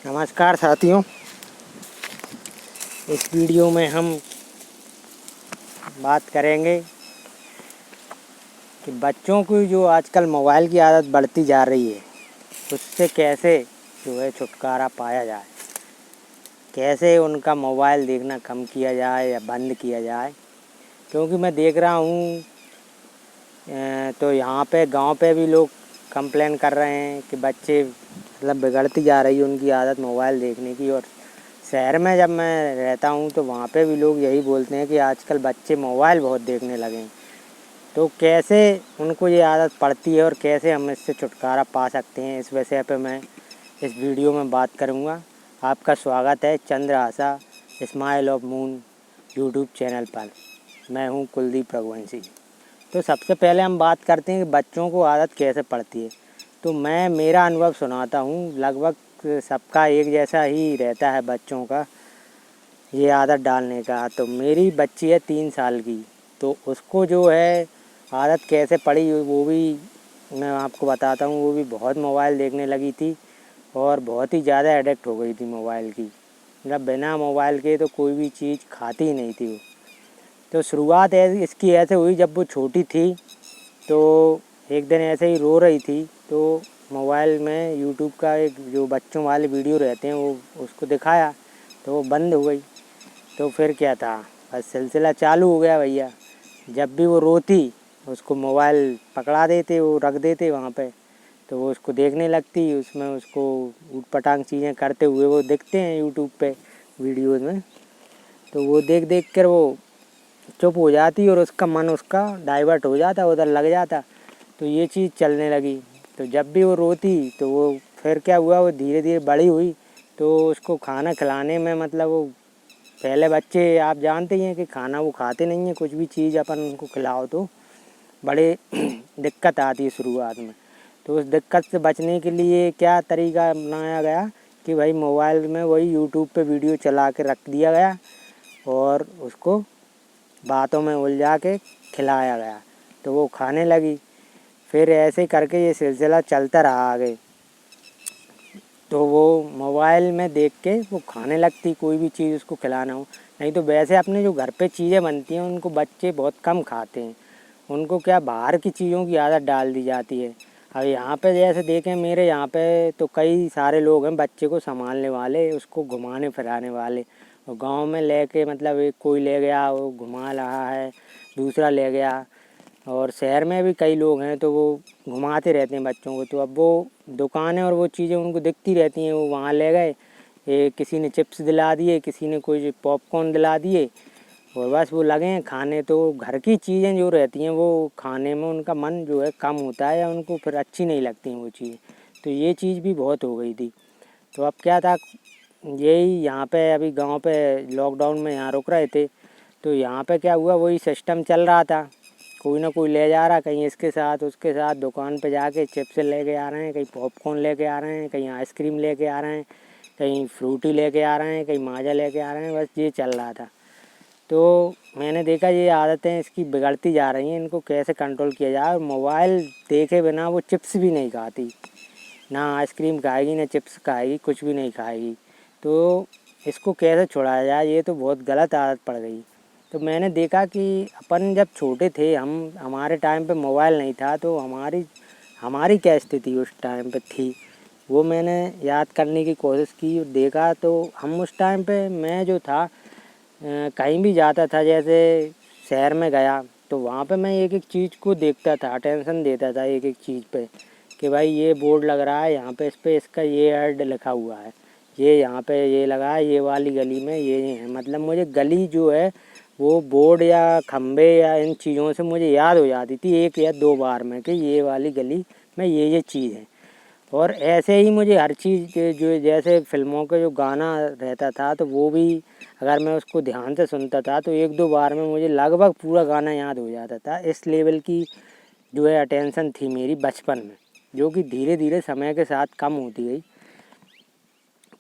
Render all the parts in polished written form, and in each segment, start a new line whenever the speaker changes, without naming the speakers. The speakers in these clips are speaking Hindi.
नमस्कार साथियों, इस वीडियो में हम बात करेंगे कि बच्चों की जो आजकल मोबाइल की आदत बढ़ती जा रही है उससे कैसे जो है छुटकारा पाया जाए, कैसे उनका मोबाइल देखना कम किया जाए या बंद किया जाए। क्योंकि मैं देख रहा हूँ तो यहाँ पे गांव पे भी लोग कंप्लेन कर रहे हैं कि बच्चे मतलब बिगड़ती जा रही है उनकी आदत मोबाइल देखने की। और शहर में जब मैं रहता हूँ तो वहाँ पे भी लोग यही बोलते हैं कि आजकल बच्चे मोबाइल बहुत देखने लगे हैं। तो कैसे उनको ये आदत पड़ती है और कैसे हम इससे छुटकारा पा सकते हैं, इस विषय पे मैं इस वीडियो में बात करूँगा। आपका स्वागत है Chandra Asha smile of moon YouTube channel पर। मैं हूँ कुलदीप रघुवंशी। तो सबसे पहले हम बात करते हैं कि बच्चों को आदत कैसे पड़ती है। तो मैं मेरा अनुभव सुनाता हूँ। लगभग सबका एक जैसा ही रहता है बच्चों का ये आदत डालने का। तो मेरी बच्ची है 3 साल की, तो उसको जो है आदत कैसे पड़ी वो भी मैं आपको बताता हूँ। वो भी बहुत मोबाइल देखने लगी थी और बहुत ही ज़्यादा एडिक्ट हो गई थी मोबाइल की। मतलब बिना मोबाइल के तो कोई भी चीज़ खाती ही नहीं थी वो। तो शुरुआत इसकी ऐसे हुई, जब वो छोटी थी तो एक दिन ऐसे ही रो रही थी तो मोबाइल में यूट्यूब का एक जो बच्चों वाले वीडियो रहते हैं वो उसको दिखाया तो वो बंद हो गई। तो फिर क्या था, बस सिलसिला चालू हो गया भैया। जब भी वो रोती उसको मोबाइल पकड़ा देते, वो रख देते वहाँ पे, तो वो उसको देखने लगती। उसमें उसको ऊट पटांग चीज़ें करते हुए वो दिखते हैं यूट्यूब पे वीडियोज़ में। तो वो देख देख कर वो चुप हो जाती और उसका मन उसका डाइवर्ट हो जाता, उधर लग जाता। तो ये चीज़ चलने लगी। तो जब भी वो रोती तो वो फिर क्या हुआ, वो धीरे धीरे बड़ी हुई तो उसको खाना खिलाने में मतलब वो पहले बच्चे आप जानते ही हैं कि खाना वो खाते नहीं हैं। कुछ भी चीज़ अपन उनको खिलाओ तो बड़े दिक्कत आती है शुरुआत में। तो उस दिक्कत से बचने के लिए क्या तरीका अपनाया गया कि भाई मोबाइल में वही यूट्यूब पे वीडियो चला के रख दिया गया और उसको बातों में उलझा के खिलाया गया तो वो खाने लगी। फिर ऐसे करके ये सिलसिला चलता रहा आगे। तो वो मोबाइल में देख के वो खाने लगती, कोई भी चीज़ उसको खिलाना हो। नहीं तो वैसे अपने जो घर पे चीज़ें बनती हैं उनको बच्चे बहुत कम खाते हैं। उनको क्या बाहर की चीज़ों की आदत डाल दी जाती है। अब यहाँ पे जैसे देखें, मेरे यहाँ पे तो कई सारे लोग हैं बच्चे को संभालने वाले, उसको घुमाने फिराने वाले। और गांव में लेके मतलब एक कोई ले गया वो घुमा रहा है, दूसरा ले गया। और शहर में भी कई लोग हैं तो वो घुमाते रहते हैं बच्चों को। तो अब वो दुकानें और वो चीज़ें उनको दिखती रहती हैं, वो वहाँ ले गए। किसी ने चिप्स दिला दिए, किसी ने कोई पॉपकॉर्न दिला दिए और बस वो लगे हैं खाने। तो घर की चीज़ें जो रहती हैं वो खाने में उनका मन जो है कम होता है या उनको फिर अच्छी नहीं लगती हैं वो चीज़ें। तो ये चीज़ भी बहुत हो गई थी। तो अब क्या था, यही यहाँ पे अभी गांव पे लॉकडाउन में यहाँ रुक रहे थे तो यहाँ पे क्या हुआ, वही सिस्टम चल रहा था। कोई ना कोई ले जा रहा, कहीं इसके साथ उसके साथ दुकान पे जाके चिप्स लेके आ रहे हैं, कहीं पॉपकॉर्न लेके आ रहे हैं, कहीं आइसक्रीम लेके आ रहे हैं, कहीं फ्रूटी लेके आ रहे हैं, कहीं माजा लेके आ रहे हैं। बस ये चल रहा था। तो मैंने देखा ये आदतें इसकी बिगड़ती जा रही हैं, इनको कैसे कंट्रोल किया जाए। और मोबाइल देखे बिना वो चिप्स भी नहीं खाती, ना आइसक्रीम खाएगी ना चिप्स खाएगी, कुछ भी नहीं खाएगी। तो इसको कैसे छुड़ाया जाए, ये तो बहुत गलत आदत पड़ गई। तो मैंने देखा कि अपन जब छोटे थे, हमारे टाइम पे मोबाइल नहीं था तो हमारी क्या स्थिति उस टाइम पे थी वो मैंने याद करने की कोशिश की और देखा। तो हम उस टाइम पे मैं जो था कहीं भी जाता था, जैसे शहर में गया तो वहाँ पे मैं एक एक चीज़ को देखता था, अटेंशन देता था एक एक चीज़ पे कि भाई ये बोर्ड लग रहा है यहाँ पे, इस पे इसका ये ऐड लिखा हुआ है, ये यहाँ पे ये लगा है, ये वाली गली में ये है। मतलब मुझे गली जो है वो बोर्ड या खम्बे या इन चीज़ों से मुझे याद हो जाती थी 1 या 2 बार में कि ये वाली गली में ये चीज़ है। और ऐसे ही मुझे हर चीज़ के जो जैसे फ़िल्मों का जो गाना रहता था तो वो भी अगर मैं उसको ध्यान से सुनता था तो 1-2 बार में मुझे लगभग पूरा गाना याद हो जाता था। इस लेवल की जो है अटेंशन थी मेरी बचपन में, जो कि धीरे धीरे समय के साथ कम होती गई।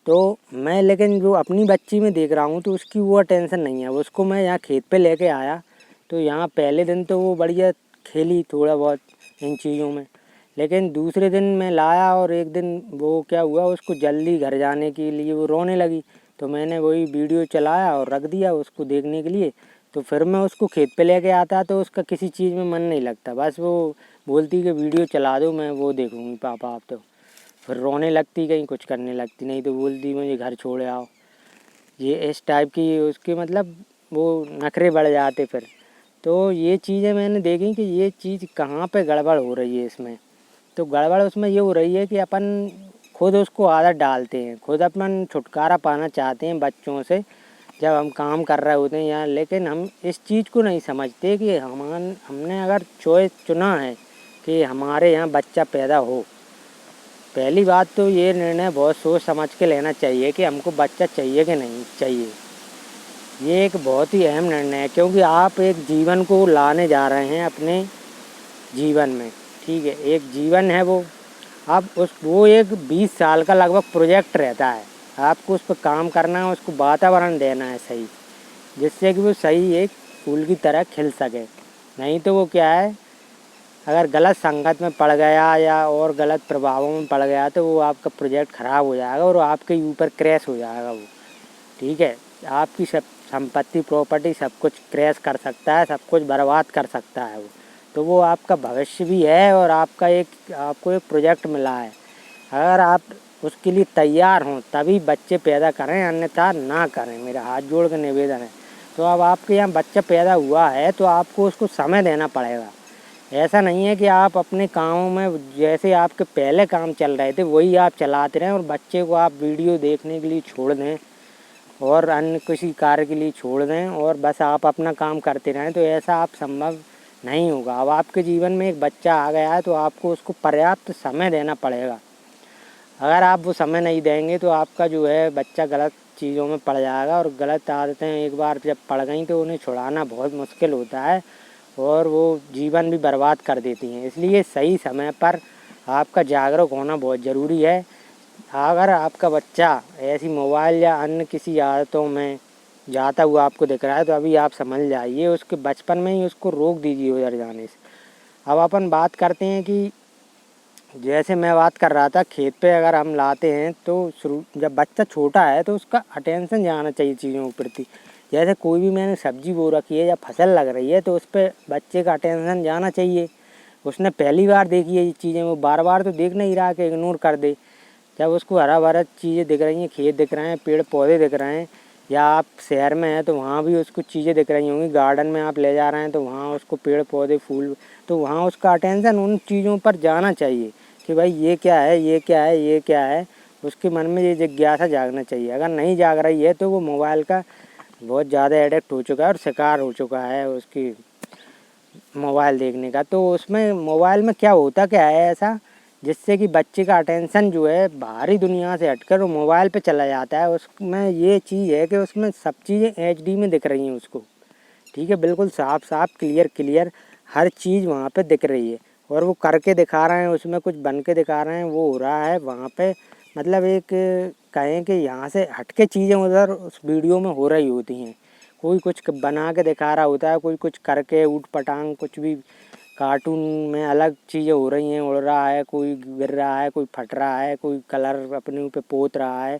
तो मैं लेकिन जो अपनी बच्ची में देख रहा हूँ तो उसकी वो अटेंशन नहीं है। उसको मैं यहाँ खेत पे लेके आया तो यहाँ पहले दिन तो वो बढ़िया खेली थोड़ा बहुत इन चीज़ों में, लेकिन दूसरे दिन मैं लाया और एक दिन वो क्या हुआ, उसको जल्दी घर जाने के लिए वो रोने लगी। तो मैंने वही वीडियो चलाया और रख दिया उसको देखने के लिए। तो फिर मैं उसको खेत पे लेके आता तो उसका किसी चीज़ में मन नहीं लगता, बस वो बोलती कि वीडियो चला दो, मैं वो देखूँगी पापा आप। तो फिर रोने लगती, कहीं कुछ करने लगती, नहीं तो बोलती मुझे घर छोड़ आओ। ये इस टाइप की उसके मतलब वो नखरे बढ़ जाते फिर। तो ये चीज़ें मैंने देखी कि ये चीज़ कहाँ पे गड़बड़ हो रही है इसमें। तो गड़बड़ उसमें ये हो रही है कि अपन खुद उसको आदत डालते हैं, खुद अपन छुटकारा पाना चाहते हैं बच्चों से जब हम काम कर रहे होते हैं या, लेकिन हम इस चीज़ को नहीं समझते कि हमने अगर चॉइस चुना है कि हमारे यहाँ बच्चा पैदा हो, पहली बात तो ये निर्णय बहुत सोच समझ के लेना चाहिए कि हमको बच्चा चाहिए कि नहीं चाहिए। ये एक बहुत ही अहम निर्णय है, क्योंकि आप एक जीवन को लाने जा रहे हैं अपने जीवन में, ठीक है, एक जीवन है वो। आप वो एक 20 साल का लगभग प्रोजेक्ट रहता है, आपको उस पर काम करना है, उसको वातावरण देना है सही, जिससे कि वो सही एक फूल की तरह खिल सके। नहीं तो वो क्या है, अगर गलत संगत में पड़ गया या और गलत प्रभावों में पड़ गया तो वो आपका प्रोजेक्ट ख़राब हो जाएगा और आपके ऊपर क्रैश हो जाएगा वो, ठीक है। आपकी सब संपत्ति प्रॉपर्टी सब कुछ क्रैश कर सकता है, सब कुछ बर्बाद कर सकता है वो। तो वो आपका भविष्य भी है और आपको एक प्रोजेक्ट मिला है। अगर आप उसके लिए तैयार हों तभी बच्चे पैदा करें, अन्यथा ना करें, मेरा हाथ जोड़ कर निवेदन है। तो अब आपके यहाँ बच्चा पैदा हुआ है तो आपको उसको समय देना पड़ेगा। ऐसा नहीं है कि आप अपने कामों में जैसे आपके पहले काम चल रहे थे वही आप चलाते रहें और बच्चे को आप वीडियो देखने के लिए छोड़ दें और अन्य किसी कार्य के लिए छोड़ दें और बस आप अपना काम करते रहें। तो ऐसा आप संभव नहीं होगा। अब आपके जीवन में एक बच्चा आ गया है तो आपको उसको पर्याप्त समय देना पड़ेगा। अगर आप वो समय नहीं देंगे तो आपका जो है बच्चा गलत चीज़ों में पड़ जाएगा और गलत आदतें एक बार जब पड़ गई तो उन्हें छुड़ाना बहुत मुश्किल होता है और वो जीवन भी बर्बाद कर देती हैं। इसलिए सही समय पर आपका जागरूक होना बहुत ज़रूरी है। अगर आपका बच्चा ऐसी मोबाइल या अन्य किसी आदतों में जाता हुआ आपको दिख रहा है तो अभी आप समझ जाइए, उसके बचपन में ही उसको रोक दीजिए उधर जाने से। अब अपन बात करते हैं कि जैसे मैं बात कर रहा था खेत पे अगर हम लाते हैं तो शुरू जब बच्चा छोटा है तो उसका अटेंशन जाना चाहिए चीज़ों के प्रति। जैसे कोई भी मैंने सब्जी बो रखी है या फसल लग रही है तो उस पर बच्चे का अटेंशन जाना चाहिए। उसने पहली बार देखी है ये चीज़ें, वो बार बार तो देख नहीं रहा कि इग्नोर कर दे। जब उसको हरा भरा चीज़ें दिख रही हैं, खेत दिख रहे हैं, पेड़ पौधे दिख रहे हैं, या आप शहर में हैं तो वहाँ भी उसको चीज़ें दिख रही होंगी, गार्डन में आप ले जा रहे हैं तो वहाँ उसको पेड़ पौधे फूल, तो वहाँ उसका अटेंशन उन चीज़ों पर जाना चाहिए कि भाई ये क्या है, ये क्या है, ये क्या है। उसके मन में ये जिज्ञासा जागना चाहिए। अगर नहीं जाग रही है तो वो मोबाइल का बहुत ज़्यादा एडिक्ट हो चुका है और शिकार हो चुका है उसकी मोबाइल देखने का। तो उसमें मोबाइल में क्या होता क्या है ऐसा जिससे कि बच्चे का अटेंशन जो है बाहरी दुनिया से हटकर वो मोबाइल पे चला जाता है। उसमें ये चीज़ है कि उसमें सब चीज़ें HD में दिख रही हैं उसको, ठीक है, बिल्कुल साफ साफ क्लियर क्लियर हर चीज़ वहाँ पे दिख रही है और वो करके दिखा रहे हैं, उसमें कुछ बन के दिखा रहे हैं, वो हो रहा है वहाँ पे। मतलब एक कहें कि यहाँ से हट के चीज़ें उधर उस वीडियो में हो रही होती हैं। कोई कुछ बना के दिखा रहा होता है, कोई कुछ करके ऊट पटांग कुछ भी कार्टून में अलग चीज़ें हो रही हैं, उड़ रहा है, कोई गिर रहा है, कोई फट रहा है, कोई कलर अपने ऊपर पोत रहा है,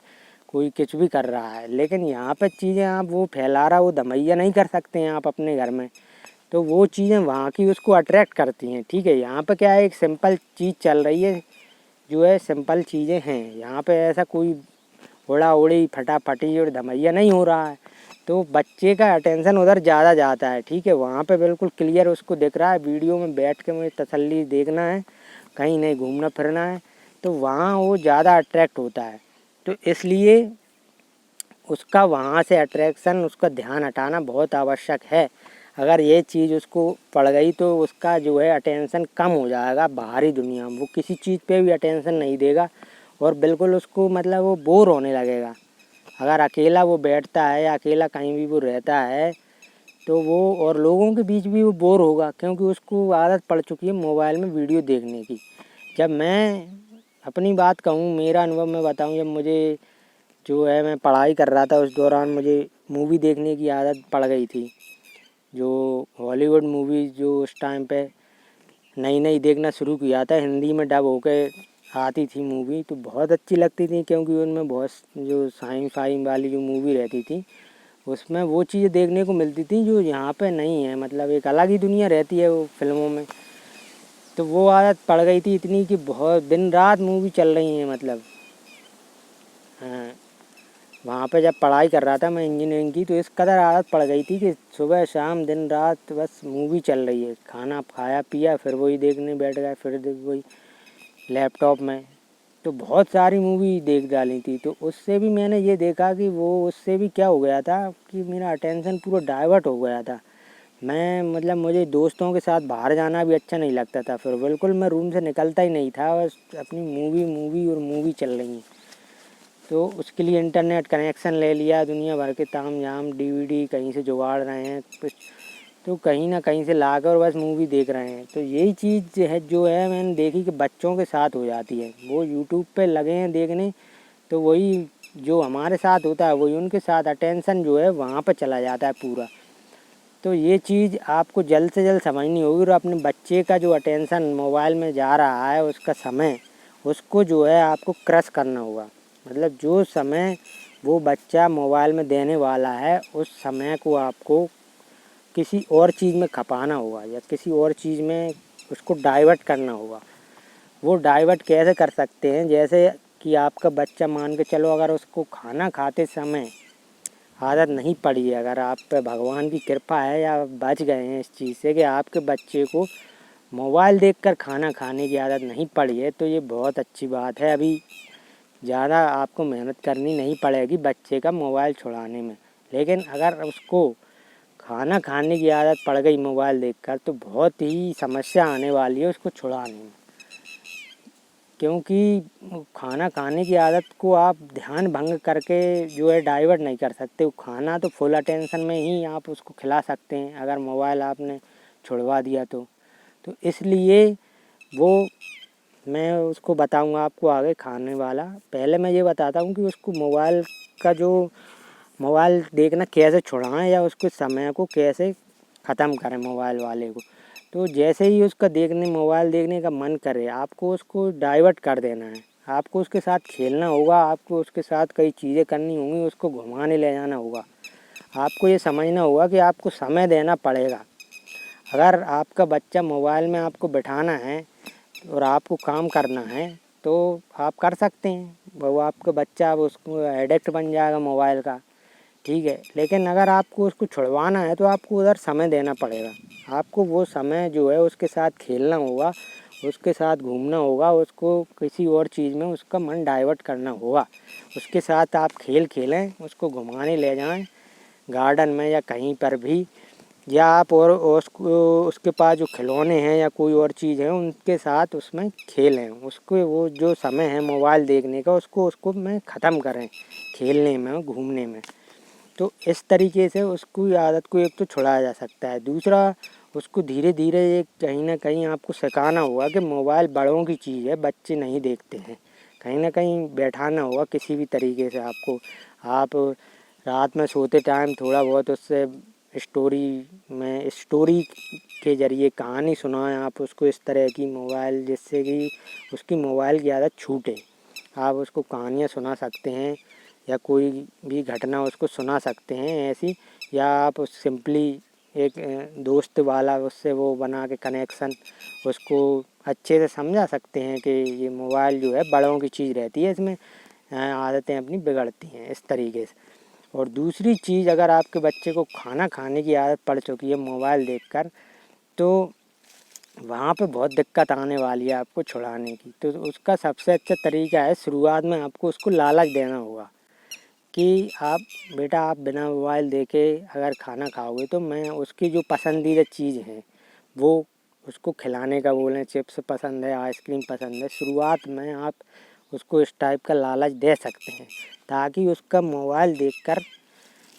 कोई कुछ भी कर रहा है। लेकिन यहाँ पे चीज़ें आप वो फैला रहा, वो धमैया नहीं कर सकते हैं आप अपने घर में। तो वो चीज़ें वहाँ की उसको अट्रैक्ट करती हैं, ठीक है। यहाँ पे क्या है, एक सिंपल चीज़ चल रही है, जो है सिंपल चीज़ें हैं। यहाँ पे ऐसा कोई उड़ा उड़ी फटाफटी और धमैया नहीं हो रहा है। तो बच्चे का अटेंशन उधर ज़्यादा जाता है, ठीक है। वहाँ पे बिल्कुल क्लियर उसको दिख रहा है, वीडियो में बैठ के मुझे तसल्ली देखना है, कहीं नहीं घूमना फिरना है, तो वहाँ वो ज़्यादा अट्रैक्ट होता है। तो इसलिए उसका वहाँ से अट्रैक्शन, उसका ध्यान हटाना बहुत आवश्यक है। अगर ये चीज़ उसको पड़ गई तो उसका जो है अटेंशन कम हो जाएगा बाहरी दुनिया में, वो किसी चीज़ पे भी अटेंशन नहीं देगा और बिल्कुल उसको मतलब वो बोर होने लगेगा। अगर अकेला वो बैठता है या अकेला कहीं भी वो रहता है तो वो और लोगों के बीच भी वो बोर होगा, क्योंकि उसको आदत पड़ चुकी है मोबाइल में वीडियो देखने की। जब मैं अपनी बात कहूँ, मेरा अनुभव मैं बताऊँ, जब मुझे जो है मैं पढ़ाई कर रहा था उस दौरान मुझे मूवी देखने की आदत पड़ गई थी। जो हॉलीवुड मूवी जो उस टाइम पे नई नई देखना शुरू किया था, हिंदी में डब होके आती थी मूवी, तो बहुत अच्छी लगती थी, क्योंकि उनमें बहुत जो साई फाई वाली जो मूवी रहती थी उसमें वो चीज़ें देखने को मिलती थी जो यहाँ पे नहीं है। मतलब एक अलग ही दुनिया रहती है वो फिल्मों में। तो वो आदत पड़ गई थी इतनी कि बहुत दिन रात मूवी चल रही है। मतलब हाँ, वहाँ पे जब पढ़ाई कर रहा था मैं इंजीनियरिंग की, तो इस कदर आदत पड़ गई थी कि सुबह शाम दिन रात बस मूवी चल रही है। खाना खाया पिया फिर वही देखने बैठ गए, फिर वही लैपटॉप में। तो बहुत सारी मूवी देख डाली थी। तो उससे भी मैंने ये देखा कि वो उससे भी क्या हो गया था कि मेरा अटेंशन पूरा डाइवर्ट हो गया था। मैं मतलब मुझे दोस्तों के साथ बाहर जाना भी अच्छा नहीं लगता था। फिर बिल्कुल मैं रूम से निकलता ही नहीं था, बस अपनी मूवी मूवी और मूवी चल रही है। तो उसके लिए इंटरनेट कनेक्शन ले लिया, दुनिया भर के ताम झाम डीवीडी कहीं से जुगाड़ रहे हैं कुछ, तो कहीं ना कहीं से लाकर बस मूवी देख रहे हैं। तो यही चीज़ है जो है मैंने देखी कि बच्चों के साथ हो जाती है। वो यूट्यूब पे लगे हैं देखने, तो वही जो हमारे साथ होता है वही उनके साथ अटेंशन जो है वहाँ पे चला जाता है पूरा। तो ये चीज़ आपको जल्द से जल्द समझनी होगी, और अपने बच्चे का जो अटेंशन मोबाइल में जा रहा है उसका समय, उसको जो है आपको क्रश करना होगा। मतलब जो समय वो बच्चा मोबाइल में देने वाला है उस समय को आपको किसी और चीज़ में खपाना होगा, या किसी और चीज़ में उसको डाइवर्ट करना होगा। वो डाइवर्ट कैसे कर सकते हैं, जैसे कि आपका बच्चा मान के चलो अगर उसको खाना खाते समय आदत नहीं पड़ी है, अगर आप पे भगवान की कृपा है या बच गए हैं इस चीज़ से कि आपके बच्चे को मोबाइल देखकर खाना खाने की आदत नहीं पड़ी है, तो ये बहुत अच्छी बात है। अभी ज़्यादा आपको मेहनत करनी नहीं पड़ेगी बच्चे का मोबाइल छुड़ाने में। लेकिन अगर उसको खाना खाने की आदत पड़ गई मोबाइल देखकर, तो बहुत ही समस्या आने वाली है उसको छुड़ाने में। क्योंकि खाना खाने की आदत को आप ध्यान भंग करके जो है डाइवर्ट नहीं कर सकते। वो खाना तो फुल अटेंशन में ही आप उसको खिला सकते हैं, अगर मोबाइल आपने छुड़वा दिया तो इसलिए वो मैं उसको बताऊंगा आपको आगे खाने वाला। पहले मैं ये बताता हूँ कि उसको मोबाइल का जो मोबाइल देखना कैसे छुड़ाएं, या उसके समय को कैसे ख़त्म करें मोबाइल वाले को। तो जैसे ही उसका मोबाइल देखने का मन करे, आपको उसको डाइवर्ट कर देना है। आपको उसके साथ खेलना होगा, आपको उसके साथ कई चीज़ें करनी होंगी, उसको घुमाने ले जाना होगा। आपको ये समझना होगा कि आपको समय देना पड़ेगा। अगर आपका बच्चा मोबाइल में आपको बिठाना है और आपको काम करना है तो आप कर सकते हैं। वो आपका बच्चा अब उसको एडिक्ट बन जाएगा मोबाइल का, ठीक है। लेकिन अगर आपको उसको छुड़वाना है तो आपको उधर समय देना पड़ेगा। आपको वो समय जो है उसके साथ खेलना होगा, उसके साथ घूमना होगा, उसको किसी और चीज़ में उसका मन डाइवर्ट करना होगा। उसके साथ आप खेल खेलें, उसको घुमाने ले जाएं गार्डन में या कहीं पर भी, या आप और उसको उसके पास जो खिलौने हैं या कोई और चीज़ है उनके साथ उसमें खेलें। उसको वो जो समय है मोबाइल देखने का उसको में ख़त्म करें खेलने में और घूमने में। तो इस तरीके से उसकी आदत को एक तो छुड़ाया जा सकता है। दूसरा, उसको धीरे धीरे एक कहीं ना कहीं आपको सिखाना होगा कि मोबाइल बड़ों की चीज़ है, बच्चे नहीं देखते हैं। कहीं ना कहीं बैठाना होगा किसी भी तरीके से आपको। आप रात में सोते टाइम थोड़ा बहुत उससे स्टोरी के ज़रिए कहानी सुनाएं आप उसको इस तरह की मोबाइल, जिससे कि उसकी मोबाइल की आदत छूटे। आप उसको कहानियाँ सुना सकते हैं या कोई भी घटना उसको सुना सकते हैं ऐसी, या आप सिंपली एक दोस्त वाला उससे वो बना के कनेक्शन उसको अच्छे से समझा सकते हैं कि ये मोबाइल जो है बड़ों की चीज़ रहती है, इसमें आदतें अपनी बिगड़ती हैं इस तरीके से। और दूसरी चीज़, अगर आपके बच्चे को खाना खाने की आदत पड़ चुकी है मोबाइल देखकर, तो वहाँ पे बहुत दिक्कत आने वाली है आपको छुड़ाने की। तो उसका सबसे अच्छा तरीका है, शुरुआत में आपको उसको लालच देना होगा कि आप बेटा आप बिना मोबाइल देखे अगर खाना खाओगे तो मैं उसकी जो पसंदीदा चीज़ है वो उसको खिलाने का बोलें। चिप्स पसंद है, आइसक्रीम पसंद है, शुरुआत में आप उसको इस टाइप का लालच दे सकते हैं, ताकि उसका मोबाइल देखकर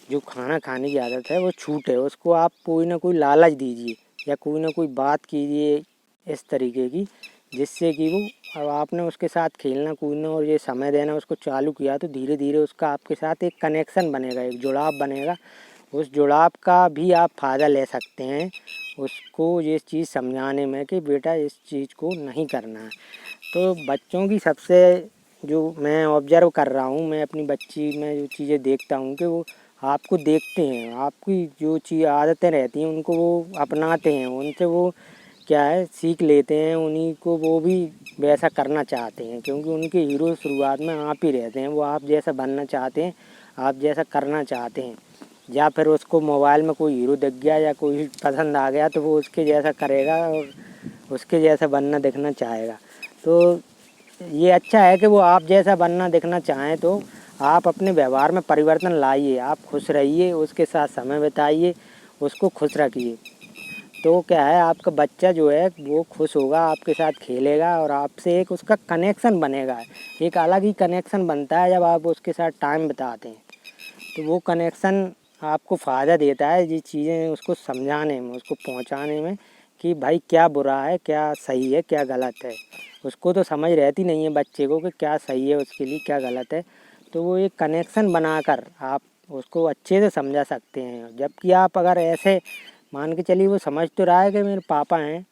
जो खाना खाने की आदत है वो छूटे। उसको आप कोई ना कोई लालच दीजिए या कोई ना कोई बात कीजिए इस तरीके की, जिससे कि वो, अब आपने उसके साथ खेलना कूदना और ये समय देना उसको चालू किया तो धीरे धीरे उसका आपके साथ एक कनेक्शन बनेगा, एक जुड़ाव बनेगा। उस जुड़ाव का भी आप फ़ायदा ले सकते हैं उसको ये चीज़ समझाने में कि बेटा इस चीज़ को नहीं करना है। तो बच्चों की सबसे जो मैं ऑब्ज़र्व कर रहा हूँ, मैं अपनी बच्ची में जो चीज़ें देखता हूँ कि वो आपको देखते हैं, आपकी जो चीज़ आदतें रहती हैं उनको वो अपनाते हैं, उनसे वो क्या है सीख लेते हैं, उन्हीं को वो भी वैसा करना चाहते हैं, क्योंकि उनके हीरो शुरुआत में आप ही रहते हैं। वो आप जैसा बनना चाहते हैं, आप जैसा करना चाहते हैं, या फिर उसको मोबाइल में कोई हीरो दिख गया या कोई पसंद आ गया तो वो उसके जैसा करेगा और उसके जैसा बनना दिखना चाहेगा। तो ये अच्छा है कि वो आप जैसा बनना दिखना चाहें तो आप अपने व्यवहार में परिवर्तन लाइए, आप खुश रहिए, उसके साथ समय बिताइए, उसको खुश रखिए। तो क्या है आपका बच्चा जो है वो खुश होगा, आपके साथ खेलेगा और आपसे एक उसका कनेक्शन बनेगा। एक अलग ही कनेक्शन बनता है जब आप उसके साथ टाइम बिताते हैं। तो वो कनेक्शन आपको फ़ायदा देता है ये चीज़ें उसको समझाने में, उसको पहुंचाने में कि भाई क्या बुरा है, क्या सही है, क्या गलत है। उसको तो समझ रहती नहीं है बच्चे को कि क्या सही है उसके लिए, क्या गलत है। तो वो एक कनेक्शन बनाकर आप उसको अच्छे से समझा सकते हैं। जबकि आप अगर ऐसे मान के चलिए वो समझ तो रहा है कि मेरे पापा हैं,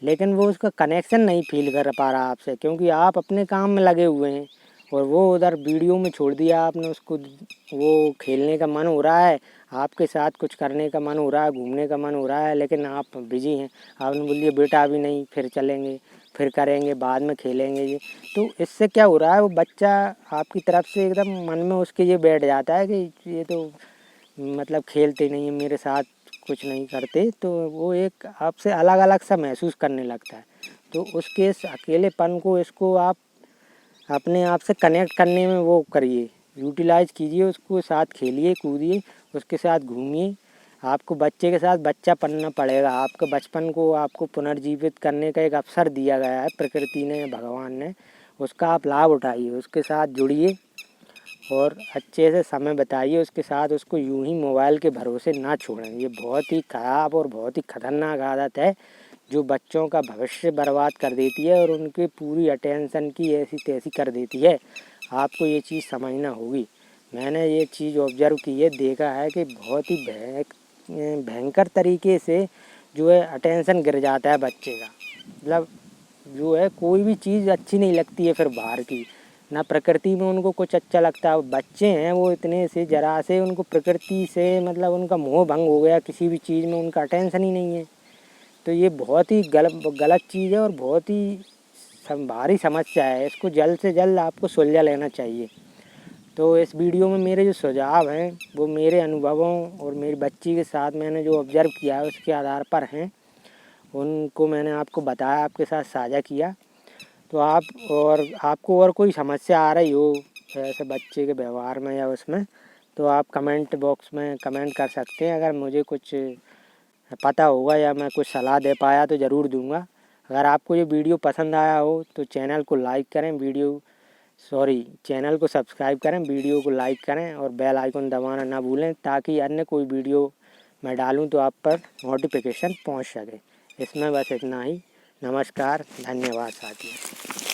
लेकिन वो उसका कनेक्शन नहीं फ़ील कर पा रहा आपसे, क्योंकि आप अपने काम में लगे हुए हैं और वो उधर वीडियो में छोड़ दिया आपने उसको। वो खेलने का मन हो रहा है, आपके साथ कुछ करने का मन हो रहा है, घूमने का मन हो रहा है, लेकिन आप बिजी हैं। आपने बोल दिया बेटा अभी नहीं, फिर चलेंगे, फिर करेंगे, बाद में खेलेंगे ये। तो इससे क्या हो रहा है, वो बच्चा आपकी तरफ से एकदम मन में उसके ये बैठ जाता है कि ये तो मतलब खेलते नहीं है मेरे साथ, कुछ नहीं करते, तो वो एक आपसे अलग अलग सा महसूस करने लगता है। तो उसके इस अकेलेपन को इसको आप अपने आप से कनेक्ट करने में वो करिए, यूटिलाइज़ कीजिए, उसको साथ खेलिए, कूदिए, उसके साथ घूमिए। आपको बच्चे के साथ बच्चा बनना पड़ेगा। आपके बचपन को आपको पुनर्जीवित करने का एक अवसर दिया गया है प्रकृति ने, भगवान ने, उसका आप लाभ उठाइए, उसके साथ जुड़िए और अच्छे से समय बिताइए उसके साथ। उसको यूं ही मोबाइल के भरोसे ना छोड़ें। ये बहुत ही ख़राब और बहुत ही खतरनाक आदत है जो बच्चों का भविष्य बर्बाद कर देती है और उनकी पूरी अटेंशन की ऐसी तैसी कर देती है। आपको ये चीज़ समझना होगी। मैंने ये चीज़ ऑब्ज़र्व की है, देखा है कि बहुत ही भयंकर तरीके से जो है अटेंशन गिर जाता है बच्चे का। मतलब जो है कोई भी चीज़ अच्छी नहीं लगती है फिर बाहर की, ना प्रकृति में उनको कुछ अच्छा लगता है। बच्चे हैं वो इतने से ज़रा से उनको प्रकृति से मतलब उनका मोह भंग हो गया, किसी भी चीज़ में उनका अटेंशन ही नहीं है। तो ये बहुत ही गलत चीज़ है और बहुत ही भारी समस्या है। इसको जल्द से जल्द आपको सुलझा लेना चाहिए। तो इस वीडियो में मेरे जो सुझाव हैं वो मेरे अनुभवों और मेरी बच्ची के साथ मैंने जो ऑब्ज़र्व किया है उसके आधार पर हैं। उनको मैंने आपको बताया, आपके साथ साझा किया। तो आप और आपको और कोई समस्या आ रही हो ऐसे बच्चे के व्यवहार में या उसमें, तो आप कमेंट बॉक्स में कमेंट कर सकते हैं। अगर मुझे कुछ पता होगा या मैं कुछ सलाह दे पाया तो ज़रूर दूंगा। अगर आपको ये वीडियो पसंद आया हो तो चैनल को लाइक करें, चैनल को सब्सक्राइब करें, वीडियो को लाइक करें और बेल आइकन दबाना ना भूलें, ताकि अन्य कोई वीडियो मैं डालूं तो आप पर नोटिफिकेशन पहुंच सके। इसमें बस इतना ही। नमस्कार, धन्यवाद साथियों।